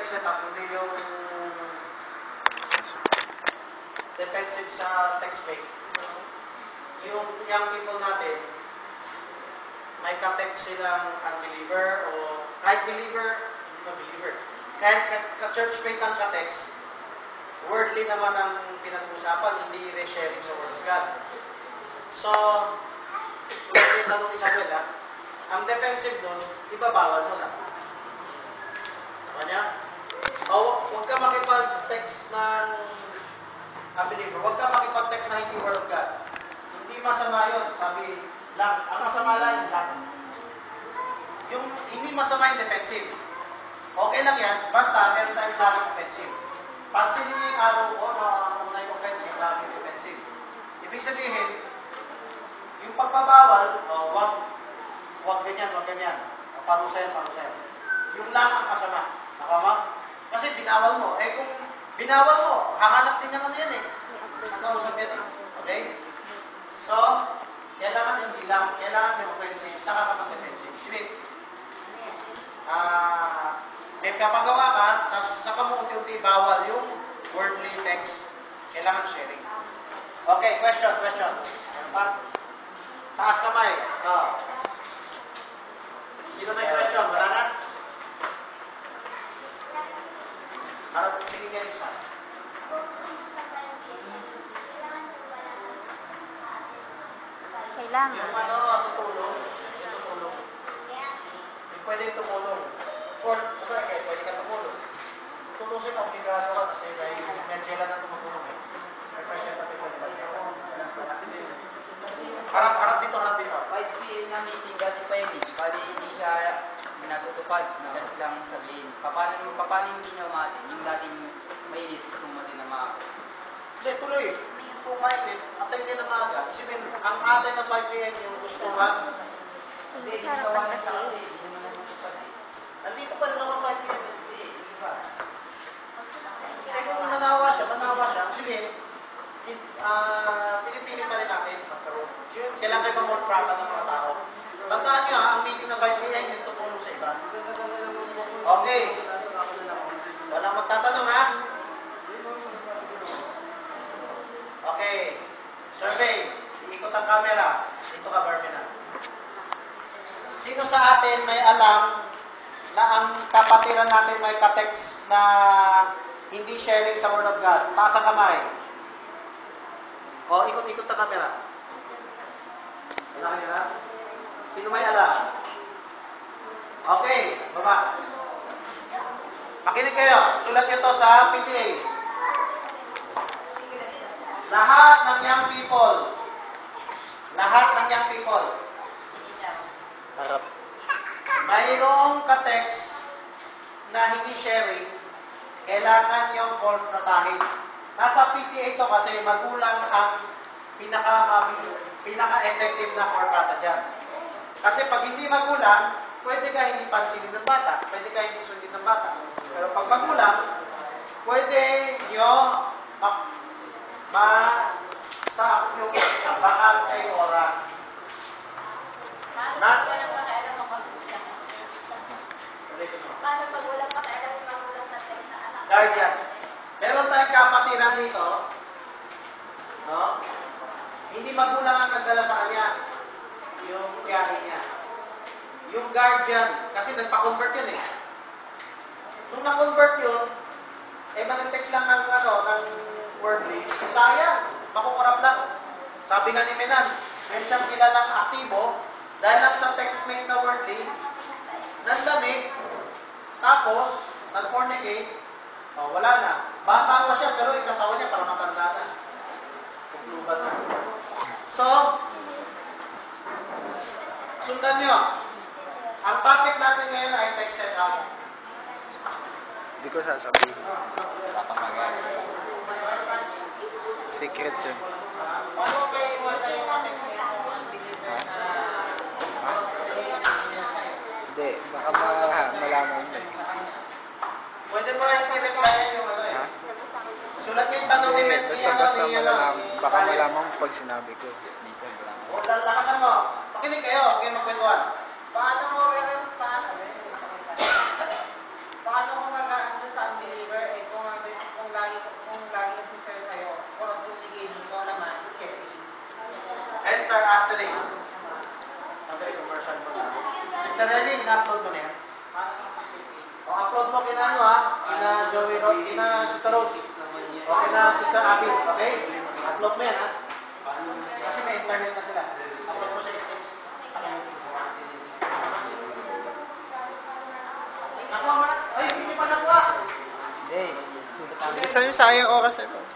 text setup, hindi yung defensive sa text fake. Yung young people natin, may ka-text silang unbeliever o kahit believer, hindi na believer. Kahit ka-church mate ang ka-text, worldly naman ang pinag-uusapan, hindi re-sharing sa Word of God. So, tulad yung tanong ni Samuel, ang defensive doon, ibabawal mo lang. Tama niya? O, huwag ka makipag-text ng unbeliever. Huwag ka makipag-text na hindi Word of God. Hindi masama yun. Sabi lang, ang masama lang, yung hindi masama yung defensive. Okay lang yan, basta meron tayong laging offensive. Pansinin niyo yung araw ko na una yung offensive, laging defensive. Ibig sabihin, yung pagbabawal, wag ganyan, wag ganyan. Parusayan, parusayan. Yung lang ang masama. Nakama? Kasi binawal mo. Eh kung binawal mo, hahanap din naman yan eh. Nakausap yan eh. Okay? So, kailangan hindi lang. Kailangan may offensive, saka ka mag-defensive. Sige. May kapagawa ka, tapos saka mo unti-unti bawal yung wordly text. Kailangan sharing. Okay, question. Ano pa? Taas kamay. Sino may question? Wala na? Sige nga isa. Kailangan. Yung tutulong. Pwede tumulong. Pwede ka tumulong. Tulusin ang obligado ka kasi dahil medyo lang na tumutulong eh. Representative ko naman. Harap dito. 5 p.m. na meeting dati pa yun eh. Bali hindi siya natutupad. Madalas lang sabihin. Paano hindi na umatin? Yung dating mainit gusto mo din na umatin. Hindi, tuloy. Kung mainit, atay din ang maaga. Isipin, ang atay ng 5 p.m. yung gusto nga. Hindi, ginawa na sa atin. Hindi naman natutupad eh. Nandito pa rin naman 5 p.m. Hindi, iba. Kaya kung manawa siya. Sige, pinipili pa rin natin magkaroon. Kailangan kayo mamorprata ng mga tao. Tandaan nyo ang meeting ng 5 p.m. yung tutulong sa iba. Okay. Walang magtatanong ha? Okay. Survey. Iikot ang camera. Dito ka, Barbina. Sino sa atin may alam na ang kapatiran natin may ka-text na hindi sharing sa Word of God? Taas ang kamay. O, ikot-ikot ang camera. Wala kayo. Sino may alam? Okay, baba. Makinig kayo. Sulat nyo to sa PTA. Lahat ng young people. Harap. Mayroong ka-text na hindi sharing, kailangan yung kontratahin. Nasa PTA to kasi magulang ang pinaka-effective na kontrata dyan. Kasi pag hindi magulang, pwede ka hindi pansinin ng bata, pwede ka hindi sundin ng bata. Pero pag magulang, pwede nyo sa yung bakal kay oras. Paano pag walang pakialam yung magulang sa text na anak? Guardian. Meron tayong kapatiran dito, no? Hindi magulang ang nagdala sa kanya. Yung tiyahin niya. Yung guardian, kasi nagpa-convert yun eh. Nung na-convert yun, mag-text lang ng wordly, sayang, makukurap lang. Sabi nga ni Menan, meron siyang kilalang aktibo, dahil lang sa textmate na wordly, nanlamig, tapos, nag-fornicate, wala na. Bata pa siya, pero yung katawan niya para matanda na. Kukluban na. So, sundan nyo. Ang topic natin ngayon ay text setup. Hindi ko sasabihin. Secret yun. Paano kayo iwasan yung topic? Hindi, baka malaman mo eh. Pwede mo rin i-replyan yung ano eh. Ha? Sulat yung tanong ni Hindi, Met. basta malaman. Baka malaman mo pag sinabi ko. O, lakasan mo. Pakinig kayo, okay magkwentuhan. Paano mo rin paano mo mag-ano sa Letter asterisk. Okay, commercial mo na. Sister Relly, ina-upload mo na yan. O, upload mo kina ano ha? Kina Joey Rod, kina Sister Rose. O, kina Sister Abby. Okay? Upload mo yan ha? Kasi may internet na sila. Upload mo sa Steps. Nakuha mo na? Ay, hindi nyo pa nakuha. Hindi, sulat namin. Saan yung sayang oras na ito?